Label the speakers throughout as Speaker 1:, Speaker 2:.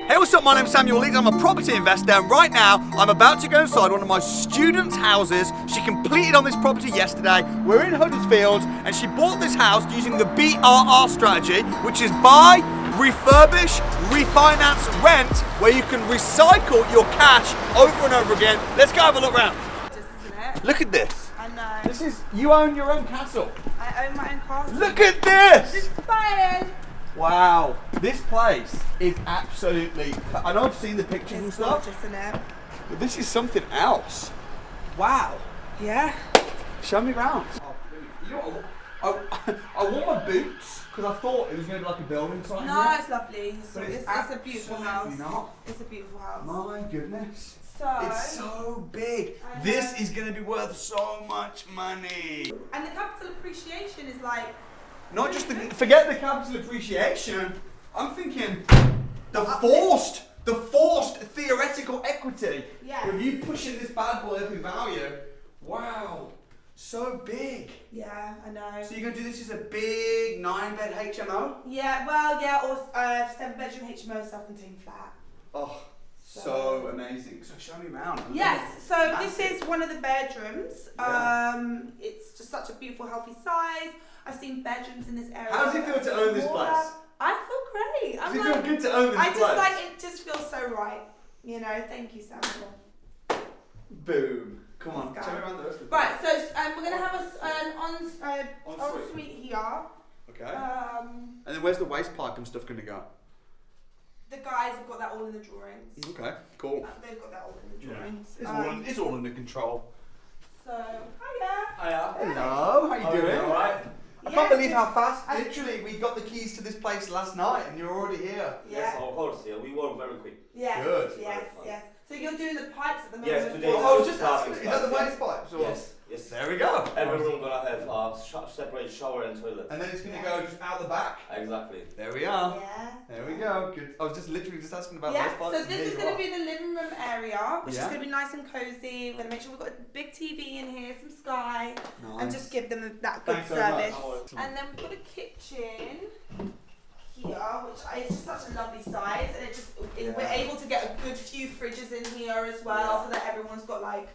Speaker 1: Hey, what's up? My name's Samuel Leeds. I'm a property investor, and right now I'm about to go inside one of my students' houses. She completed on this property yesterday. We're in Huddersfield, and she bought this house using the BRR strategy, which is buy, refurbish, refinance, rent, where you can recycle your cash over and over again. Let's go have a look round.
Speaker 2: Isn't it?
Speaker 1: Look at this.
Speaker 2: I know.
Speaker 1: This is, you own your own castle.
Speaker 2: I own my own castle.
Speaker 1: Look at this.
Speaker 2: Inspired.
Speaker 1: Wow, this place is absolutely, I know I've seen the pictures and
Speaker 2: It's
Speaker 1: stuff,
Speaker 2: gorgeous, isn't it?
Speaker 1: but this is something else. Wow.
Speaker 2: Yeah.
Speaker 1: Show me round. You know what, I wore my boots because I thought it was going to be like a building site.
Speaker 2: No,
Speaker 1: here.
Speaker 2: it's lovely.
Speaker 1: But
Speaker 2: It's a beautiful house.
Speaker 1: absolutely not.
Speaker 2: It's a beautiful house.
Speaker 1: My goodness.
Speaker 2: So,
Speaker 1: It's so big.
Speaker 2: I
Speaker 1: This
Speaker 2: know.
Speaker 1: is going to be worth so much money.
Speaker 2: and the capital appreciation is like,
Speaker 1: Not just forget the capital appreciation. I'm thinking the forced theoretical equity.
Speaker 2: Yeah.
Speaker 1: With you pushing this bad boy up in value. Wow, so big.
Speaker 2: yeah, I know.
Speaker 1: So you're gonna do this as a big 9-bed HMO?
Speaker 2: Yeah, well, yeah, or 7-bedroom HMO self-contained flat.
Speaker 1: Oh, so amazing. So show me around.
Speaker 2: Yes, so
Speaker 1: Massive.
Speaker 2: this is one of the bedrooms.
Speaker 1: Yeah.
Speaker 2: It's just such a beautiful, healthy size. I've seen bedrooms in this area.
Speaker 1: How does it feel to own this
Speaker 2: Smaller.
Speaker 1: place?
Speaker 2: I feel great.
Speaker 1: Does it feel good to own this
Speaker 2: I
Speaker 1: place?
Speaker 2: just like it. Just feels so right. You know. Thank you, Samuel.
Speaker 1: Boom. Come on,
Speaker 2: Let's
Speaker 1: show
Speaker 2: go.
Speaker 1: me around the rest of the
Speaker 2: Right. So we're gonna have an
Speaker 1: Ensuite.
Speaker 2: ensuite here.
Speaker 1: Okay. And then where's the waste pipe and stuff gonna go?
Speaker 2: The guys have got that all in the drawings.
Speaker 1: Okay, cool.
Speaker 2: They've got that all in the drawings.
Speaker 1: It's all under control.
Speaker 2: So hiya.
Speaker 1: Hello, how you doing?
Speaker 3: Alright.
Speaker 1: I can't
Speaker 2: Yeah,
Speaker 1: believe how fast,
Speaker 2: I-
Speaker 1: literally, we got the keys to this place last night and you're already here.
Speaker 3: Yes,
Speaker 2: Yeah.
Speaker 3: of course, yeah. We work very quick.
Speaker 2: Yes.
Speaker 1: Good.
Speaker 2: Yes. Yes. So you're doing the pipes at the moment.
Speaker 3: Yes, today.
Speaker 1: Oh, I was just
Speaker 3: Starting
Speaker 1: asking, is that the
Speaker 3: stuff,
Speaker 1: waste pipes? Or?
Speaker 3: Yes, yes.
Speaker 1: There we go.
Speaker 3: Every room gonna have a separate shower and toilet.
Speaker 1: And then it's going to go just out the back.
Speaker 3: Exactly.
Speaker 1: There we are.
Speaker 2: Yeah.
Speaker 1: There we go. Good. I was just literally just asking about
Speaker 2: Yeah,
Speaker 1: waste pipes.
Speaker 2: so
Speaker 1: and
Speaker 2: this
Speaker 1: here
Speaker 2: is
Speaker 1: you
Speaker 2: going
Speaker 1: are.
Speaker 2: to be the living room area, which
Speaker 1: Yeah.
Speaker 2: is going to be nice and cozy. We're going to make sure we've got a big TV in here, some sky, and
Speaker 1: Nice.
Speaker 2: just give them that good
Speaker 1: Thanks very much.
Speaker 2: service. And then we've got a kitchen here, which is just such a lovely size, and we're able to get a good few fridges in here as well, so that everyone's got like,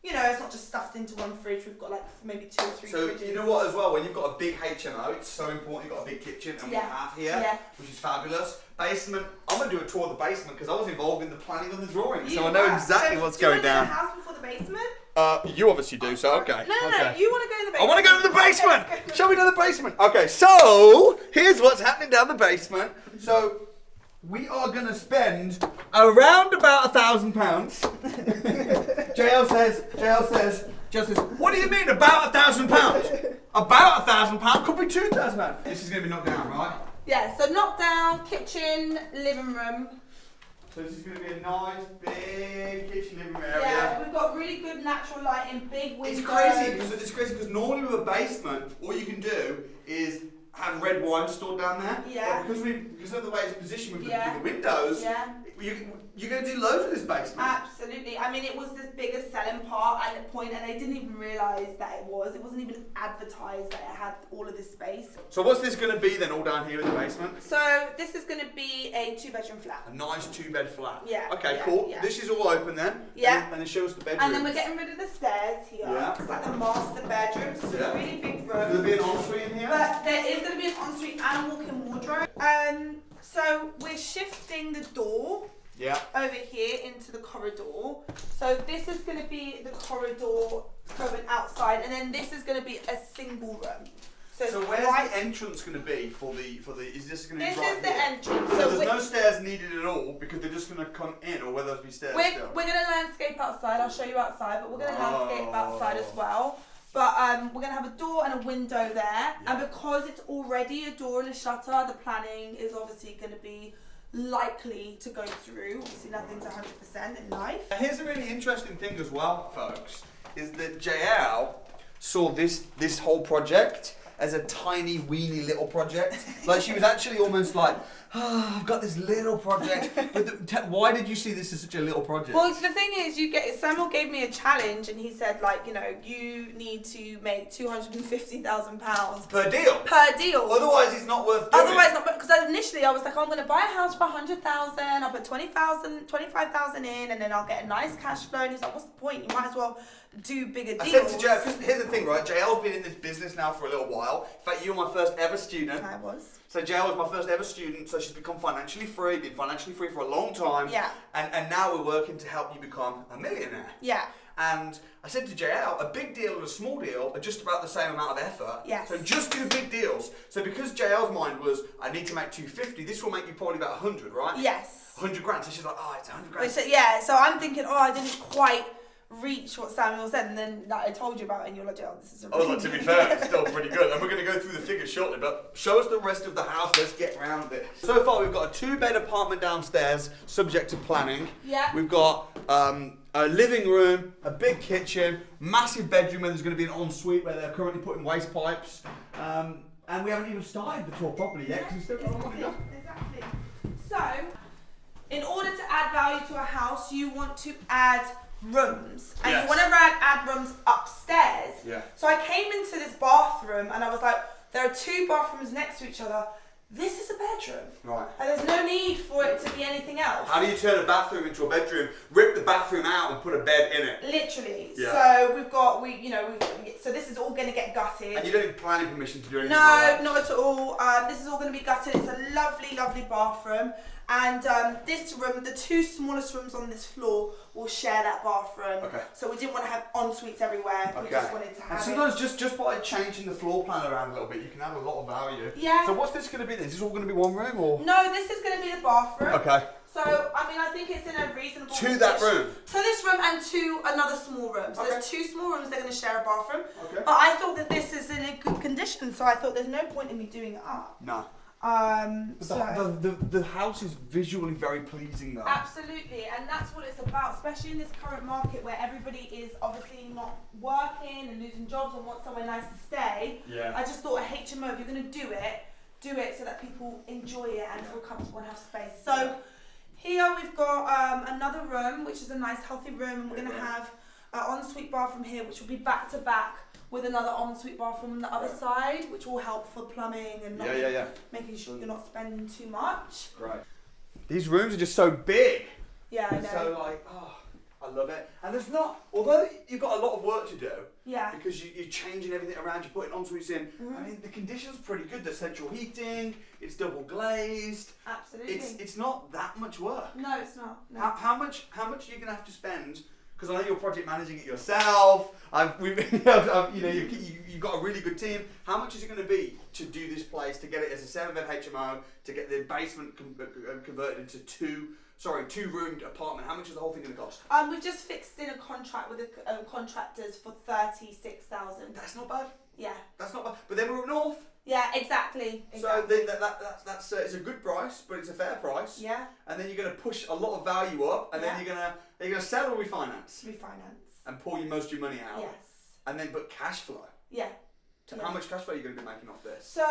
Speaker 2: you know, it's not just stuffed into one fridge. We've got like maybe 2 or 3
Speaker 1: So
Speaker 2: fridges.
Speaker 1: you know what as well, when you've got a big HMO, it's so important you've got a big kitchen, and we
Speaker 2: Yeah.
Speaker 1: have here,
Speaker 2: Yeah.
Speaker 1: which is fabulous. Basement, I'm going to do a tour of the basement because I was involved in the planning and the drawing,
Speaker 2: You
Speaker 1: so I know
Speaker 2: are.
Speaker 1: exactly
Speaker 2: So
Speaker 1: what's
Speaker 2: do you
Speaker 1: going
Speaker 2: wanna
Speaker 1: down.
Speaker 2: do the house before the basement?
Speaker 1: You obviously do, so okay.
Speaker 2: No,
Speaker 1: okay.
Speaker 2: you want to go in the
Speaker 1: I
Speaker 2: basement.
Speaker 1: want to go to the basement. Show me to the basement. Okay, so here's what's happening down the basement. So we are going to spend around about £1,000. Jael says, what do you mean about £1,000? About £1,000 could be £2,000. This is going to be knocked down, right?
Speaker 2: Yeah, so knock down, kitchen, living room.
Speaker 1: So this is going to be a nice big kitchen living room area.
Speaker 2: Yeah, we've got really good natural lighting, big windows.
Speaker 1: It's crazy because normally with a basement, all you can do is have red wine stored down there.
Speaker 2: Yeah.
Speaker 1: But because of the way it's positioned with,
Speaker 2: Yeah.
Speaker 1: with the windows,
Speaker 2: Yeah,
Speaker 1: you're going to do loads of this basement.
Speaker 2: absolutely. I mean, it was the biggest selling part at the point, and they didn't even realise that it was. It wasn't even advertised that it had all of this space.
Speaker 1: So what's this going to be then, all down here in the basement?
Speaker 2: So this is going to be a 2-bedroom flat.
Speaker 1: A nice 2-bed flat.
Speaker 2: Yeah,
Speaker 1: Okay,
Speaker 2: yeah,
Speaker 1: cool.
Speaker 2: yeah.
Speaker 1: This is all open then.
Speaker 2: Yeah.
Speaker 1: And then show us the bedroom.
Speaker 2: And then we're getting rid of the stairs here.
Speaker 1: Yeah.
Speaker 2: It's like the master bedroom, so it's
Speaker 1: Yeah.
Speaker 2: a really big
Speaker 1: Will there
Speaker 2: room.
Speaker 1: be an ensuite in here?
Speaker 2: But there is going to be an ensuite and a walk-in wardrobe. So we're shifting the door
Speaker 1: Yeah.
Speaker 2: over here into the corridor. So this is going to be the corridor going outside, and then this is going to be a single room.
Speaker 1: So
Speaker 2: it's
Speaker 1: where's
Speaker 2: right-
Speaker 1: the entrance going to be for the? Is this going to be
Speaker 2: This
Speaker 1: right
Speaker 2: is the
Speaker 1: here?
Speaker 2: entrance.
Speaker 1: So
Speaker 2: So
Speaker 1: there's
Speaker 2: we're,
Speaker 1: no stairs needed at all because they're just going to come in, or will there be stairs
Speaker 2: we're,
Speaker 1: still?
Speaker 2: we're going to landscape outside. I'll show you outside, but we're going to
Speaker 1: Oh.
Speaker 2: landscape outside as well. But we're going to have a door and a window there, and because it's already a door and a shutter, the planning is obviously going to be likely to go through. Obviously, nothing's 100% in life.
Speaker 1: Here's a really interesting thing as well, folks, is that Jael saw this whole project as a tiny, weeny little project. Like she was actually almost like, I've got this little project. But why did you see this as such a little project?
Speaker 2: Well, the thing is, Samuel gave me a challenge, and he said, like, you know, you need to make £250,000
Speaker 1: Per deal.
Speaker 2: Per deal.
Speaker 1: Otherwise, it's not worth doing.
Speaker 2: Otherwise, not, because initially I was like, I'm going to buy a house for 100,000. I'll put 25,000 in, and then I'll get a nice cash flow. And he's like, what's the point? You might as well do bigger deals.
Speaker 1: I said to Jael, because here's the thing, right? Jael's been in this business now for a little while. In fact, you were my first ever student.
Speaker 2: I was.
Speaker 1: So Jael was my first ever student, so she's become financially free, been financially free for a long time.
Speaker 2: Yeah.
Speaker 1: And now we're working to help you become a millionaire.
Speaker 2: Yeah.
Speaker 1: And I said to Jael, a big deal and a small deal are just about the same amount of effort.
Speaker 2: Yes.
Speaker 1: So just do big deals. So because Jael's mind was, I need to make 250, this will make you probably about 100, right?
Speaker 2: Yes.
Speaker 1: 100 grand. So she's like, oh, it's 100 grand.
Speaker 2: So, yeah, so I'm thinking, I didn't quite reach what Samuel said, and then that I told you about it, and you're like, oh, this is a
Speaker 1: I was like, to be fair, it's still pretty good. And we're going to go through the figures shortly, but show us the rest of the house. Let's get around it. So far, we've got a 2-bed apartment downstairs, subject to planning.
Speaker 2: Yeah.
Speaker 1: We've got a living room, a big kitchen, massive bedroom where there's going to be an ensuite where they're currently putting waste pipes. And we haven't even started the tour properly yet because we've still got a lot to go.
Speaker 2: Exactly. So, in order to add value to a house, you want to add rooms, and
Speaker 1: Yes.
Speaker 2: you want to add rooms upstairs.
Speaker 1: Yeah.
Speaker 2: So I came into this bathroom, and I was like, there are 2 bathrooms next to each other. This is a bedroom.
Speaker 1: Right.
Speaker 2: And there's no need for it to be anything else.
Speaker 1: How do you turn a bathroom into a bedroom, rip the bathroom out and put a bed in it?
Speaker 2: Literally.
Speaker 1: Yeah.
Speaker 2: So so this is all going to get gutted.
Speaker 1: And you don't need planning permission to do anything like that?
Speaker 2: No, not at all. This is all going to be gutted. It's a lovely, lovely bathroom. And this room, the 2 smallest rooms on this floor, will share that bathroom.
Speaker 1: Okay.
Speaker 2: So we didn't want to have en suites everywhere. We just wanted to have
Speaker 1: and sometimes just by changing the floor plan around a little bit, you can add a lot of value.
Speaker 2: Yeah.
Speaker 1: So what's this going to be then? Is this all going to be one room or?
Speaker 2: No, this is going to be the bathroom.
Speaker 1: Okay.
Speaker 2: So, I mean, I think it's in a reasonable
Speaker 1: To that
Speaker 2: condition.
Speaker 1: room?
Speaker 2: To this room and to another small room. So
Speaker 1: Okay.
Speaker 2: there's 2 small rooms, they're going to share a bathroom.
Speaker 1: Okay.
Speaker 2: But I thought that this is in a good condition, so I thought there's no point in me doing it up.
Speaker 1: No.
Speaker 2: So
Speaker 1: The house is visually very pleasing though.
Speaker 2: absolutely, and that's what it's about, especially in this current market where everybody is obviously not working and losing jobs and want somewhere nice to stay.
Speaker 1: Yeah.
Speaker 2: I just thought a HMO, if you're going to do it so that people enjoy it and feel comfortable and have space. So here we've got another room, which is a nice healthy room, and we're going to have an ensuite bathroom here, which will be back to back with another ensuite bathroom on the other side, which will help for plumbing and making sure you're not spending too much.
Speaker 1: Great. These rooms are just so big.
Speaker 2: Yeah, I know.
Speaker 1: So like, I love it. And there's not, although you've got a lot of work to do,
Speaker 2: Yeah.
Speaker 1: because you're changing everything around, you're putting ensuites in. I mean, the conditions pretty good. There's central heating, it's double glazed.
Speaker 2: Absolutely.
Speaker 1: It's not that much work.
Speaker 2: No, it's not. No.
Speaker 1: How much are you gonna have to spend? Because I know you're project managing it yourself. You've got a really good team. How much is it going to be to do this place, to get it as a 7-bed HMO, to get the basement converted into 2-roomed apartment? How much is the whole thing going to cost?
Speaker 2: We've just fixed in a contract with the contractors for 36,000.
Speaker 1: That's not bad.
Speaker 2: Yeah.
Speaker 1: That's not bad. But then we're up north.
Speaker 2: Yeah, exactly.
Speaker 1: So that's it's a good price, but it's a fair price.
Speaker 2: Yeah.
Speaker 1: And then you're going to push a lot of value up, and then you're gonna sell or refinance.
Speaker 2: Refinance.
Speaker 1: And pour most of your money out.
Speaker 2: Yes.
Speaker 1: And then cash flow.
Speaker 2: Yeah.
Speaker 1: How much cash flow are you going to be making off this?
Speaker 2: So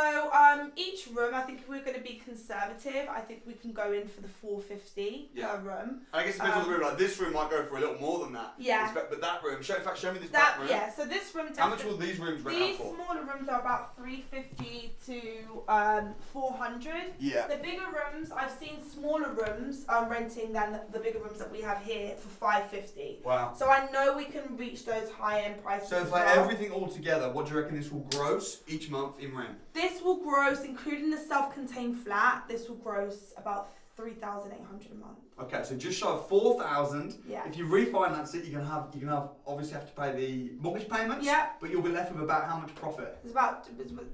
Speaker 2: each room, I think we're going to be conservative. I think we can go in for the 450 per room.
Speaker 1: And I guess it depends on the room. Like this room might go for a little more than that.
Speaker 2: Yeah.
Speaker 1: But that room, show me this back room.
Speaker 2: Yeah. So this room.
Speaker 1: How much will these rooms rent out for?
Speaker 2: These smaller rooms are about 350 to 400.
Speaker 1: Yeah.
Speaker 2: The bigger rooms, I've seen smaller rooms renting than the bigger rooms that we have here for 550.
Speaker 1: Wow.
Speaker 2: So I know we can reach those high-end prices.
Speaker 1: So for everything all together, what do you reckon this will gross each month in rent?
Speaker 2: This will gross, including the self-contained flat, this will gross about 3,800 a month.
Speaker 1: Okay, so just shy of 4,000.
Speaker 2: Yeah.
Speaker 1: If you refinance it, you can obviously have to pay the mortgage payments.
Speaker 2: Yeah.
Speaker 1: But you'll be left with about how much profit?
Speaker 2: It's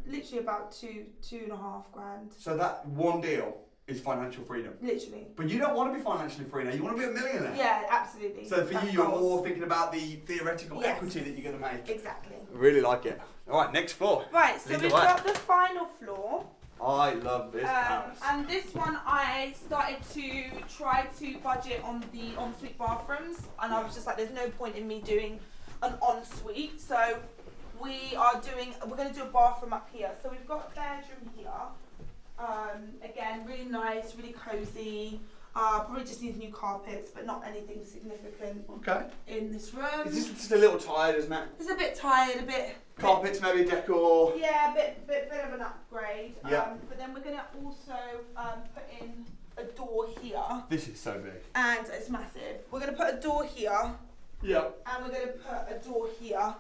Speaker 2: literally about two and a half grand.
Speaker 1: So that one deal is financial freedom.
Speaker 2: Literally.
Speaker 1: But you don't want to be financially free now. You want to be a millionaire.
Speaker 2: Yeah, absolutely.
Speaker 1: So for
Speaker 2: That's
Speaker 1: you, you're
Speaker 2: goals.
Speaker 1: more thinking about the theoretical
Speaker 2: Yes.
Speaker 1: equity that you're going to make.
Speaker 2: Exactly.
Speaker 1: I really like it. All right, next floor.
Speaker 2: Right, so
Speaker 1: Lead the
Speaker 2: we've
Speaker 1: way.
Speaker 2: got the final floor.
Speaker 1: I love this house.
Speaker 2: And this one I started to try to budget on the ensuite bathrooms, and I was just like, there's no point in me doing an ensuite. So we're going to do a bathroom up here. So we've got a bedroom here. Again, really nice, really cozy. Probably just needs new carpets, but not anything significant.
Speaker 1: Okay.
Speaker 2: In this room.
Speaker 1: Is this just a little tired, isn't it?
Speaker 2: It's a bit tired, a bit.
Speaker 1: Carpets, maybe decor.
Speaker 2: Yeah, bit of an upgrade.
Speaker 1: Yeah.
Speaker 2: But then we're gonna also put in a door here.
Speaker 1: This is so big.
Speaker 2: And it's massive. We're gonna put a door here.
Speaker 1: Yeah.
Speaker 2: And we're gonna put a door here.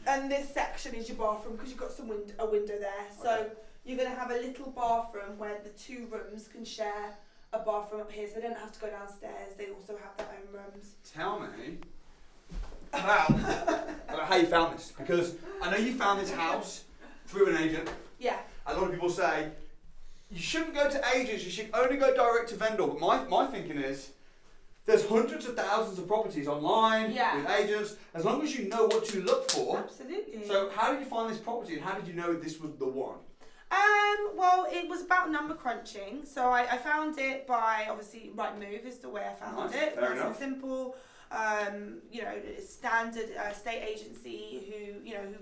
Speaker 2: And this section is your bathroom because you've got a window there. So you're gonna have a little bathroom where the two rooms can share a bathroom up here, so they don't have to go downstairs. They also have their own rooms.
Speaker 1: Tell me about how you found this, because I know you found this house through an agent.
Speaker 2: Yeah.
Speaker 1: A lot of people say you shouldn't go to agents, you should only go direct to vendor. But my thinking is there's hundreds of thousands of properties online with agents, as long as you know what to look for.
Speaker 2: Absolutely.
Speaker 1: So how did you find this property and how did you know this was the one?
Speaker 2: Well, it was about number crunching. So I found it by, obviously, Rightmove is the way I found it.
Speaker 1: Fair
Speaker 2: nice
Speaker 1: enough.
Speaker 2: And simple. Standard estate agency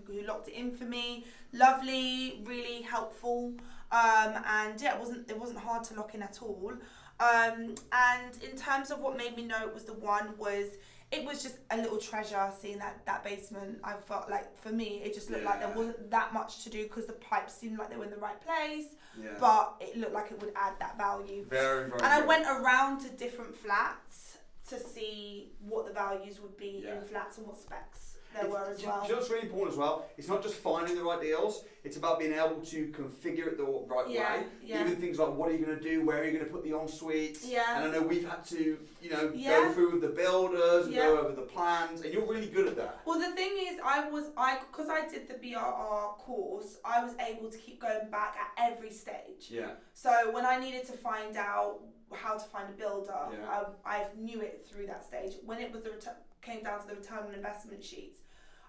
Speaker 2: who locked it in for me. Lovely, really helpful. And yeah, it wasn't hard to lock in at all. And in terms of what made me know it was the one it was just a little treasure seeing that basement. I felt like, for me, it just looked like there wasn't that much to do because the pipes seemed like they were in the right place, but it looked like it would add that value.
Speaker 1: Very, very
Speaker 2: And I went around to different flats to see what the values would be in flats and what specs there were as well.
Speaker 1: You know what's really important as well? It's not just finding the right deals, it's about being able to configure it the right way.
Speaker 2: Yeah.
Speaker 1: Even things like what are you going to do, where are you going to put the ensuite.
Speaker 2: Yeah.
Speaker 1: And I know we've had to, go through with the builders and go over the plans, and you're really good at that.
Speaker 2: Well, the thing is, because I did the BRR course, I was able to keep going back at every stage.
Speaker 1: Yeah.
Speaker 2: So when I needed to find out how to find a builder, I knew it through that stage. When it was came down to the return on investment sheets,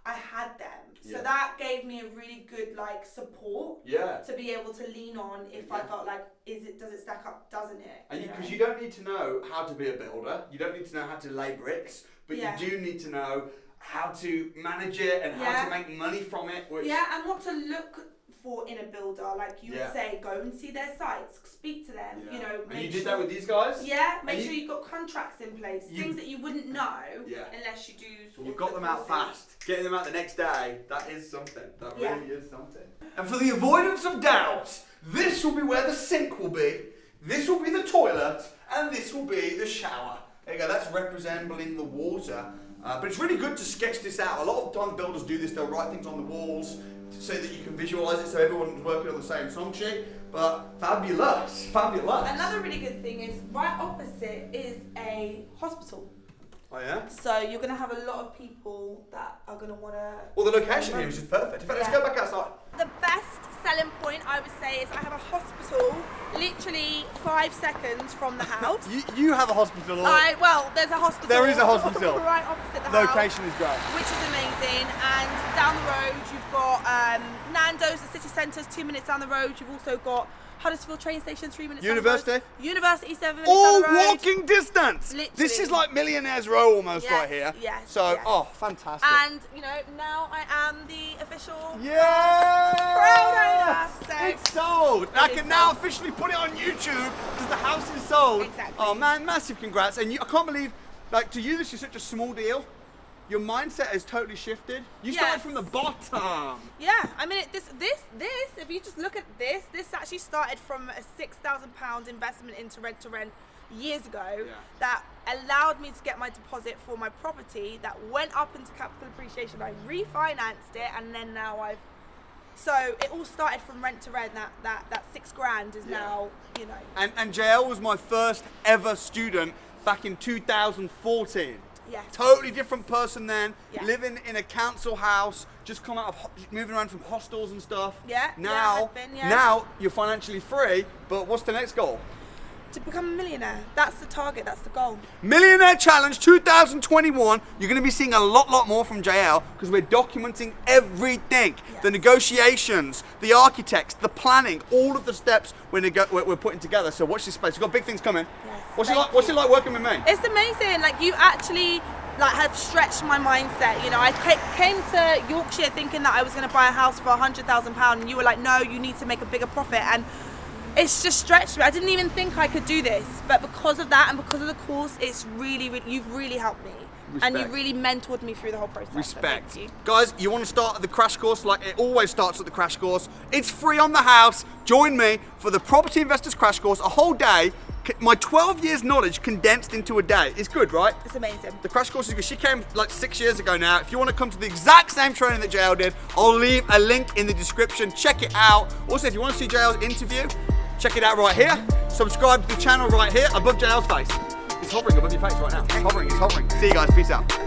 Speaker 2: I had them. So that gave me a really good support to be able to lean on if I felt like, does it stack up, doesn't it?
Speaker 1: And because you don't need to know how to be a builder, you don't need to know how to lay bricks, but you do need to know how to manage it and how to make money from it.
Speaker 2: And what to look for in a builder. Like you would say, go and see their sites, speak to them,
Speaker 1: And you did that with these guys?
Speaker 2: Yeah, make sure you've got contracts in place, things that you wouldn't know unless you do
Speaker 1: You've got them out fast. Getting them out the next day, that is something. That really is something. And for the avoidance of doubt, this will be where the sink will be, this will be the toilet, and this will be the shower. There you go, that's resembling the water. But it's really good to sketch this out. A lot of times builders do this, they'll write things on the walls so that you can visualise it so everyone's working on the same song sheet. But fabulous.
Speaker 2: Another really good thing is right opposite is a hospital.
Speaker 1: Oh yeah?
Speaker 2: So you're going to have a lot of people that are going to want to...
Speaker 1: Well, the location here is just perfect. In fact, let's go back outside.
Speaker 2: The best selling point, I would say, is I have a hospital literally 5 seconds from the house.
Speaker 1: You have a hospital?
Speaker 2: There's a hospital.
Speaker 1: There is a hospital.
Speaker 2: Right opposite the house.
Speaker 1: Location is great.
Speaker 2: Which is amazing. And down the road, you've got Nando's, the city centre's 2 minutes down the road. You've also got Huddersfield train station, 3 minutes
Speaker 1: University?
Speaker 2: down the road. University, 7 minutes
Speaker 1: all
Speaker 2: down the road.
Speaker 1: walking distance.
Speaker 2: Literally.
Speaker 1: This is like Millionaire's Row almost right here.
Speaker 2: Yes.
Speaker 1: So, fantastic.
Speaker 2: And, now I am the official
Speaker 1: proud
Speaker 2: owner. So
Speaker 1: it's sold. I can now officially put it on YouTube because the house is sold.
Speaker 2: Exactly.
Speaker 1: Oh man, massive congrats. And I can't believe, to you this is such a small deal. Your mindset has totally shifted. You started from the bottom.
Speaker 2: Yeah, I mean, this, if you just look at this actually started from a £6,000 investment into rent-to-rent years ago that allowed me to get my deposit for my property that went up into capital appreciation. I refinanced it, and then now so it all started from rent-to-rent. That £6,000 is now,
Speaker 1: And Jael was my first ever student back in 2014.
Speaker 2: Yes.
Speaker 1: Totally different person then, living in a council house, just come out of moving around from hostels and stuff. Now you're financially free, but what's the next goal?
Speaker 2: To become a millionaire. That's the target, that's the goal.
Speaker 1: Millionaire Challenge 2021. You're going to be seeing a lot more from Jael because we're documenting everything.
Speaker 2: Yes.
Speaker 1: The negotiations, the architects, the planning, all of the steps we're putting together. So watch this space. We've got big things coming.
Speaker 2: Yes,
Speaker 1: What's it like working with me?
Speaker 2: It's amazing. You actually have stretched my mindset. I came to Yorkshire thinking that I was going to buy a house for £100,000, and you were like, no, you need to make a bigger profit. And it's just stretched me. I didn't even think I could do this, but because of that and because of the course, it's really you've really helped me.
Speaker 1: Respect.
Speaker 2: And you really mentored me through the whole process.
Speaker 1: Respect.
Speaker 2: So thank you.
Speaker 1: Guys, you want to start at the crash course like it always starts at the crash course. It's free on the house. Join me for the Property Investors Crash Course, a whole day. My 12 years knowledge condensed into a day. It's good, right?
Speaker 2: It's amazing.
Speaker 1: The crash course is good. She came like 6 years ago now. If you want to come to the exact same training that Jael did, I'll leave a link in the description. Check it out. Also, if you want to see Jael's interview, check it out right here. Subscribe to the channel right here above Jael's face. It's hovering above your face right now. It's hovering. See you guys. Peace out.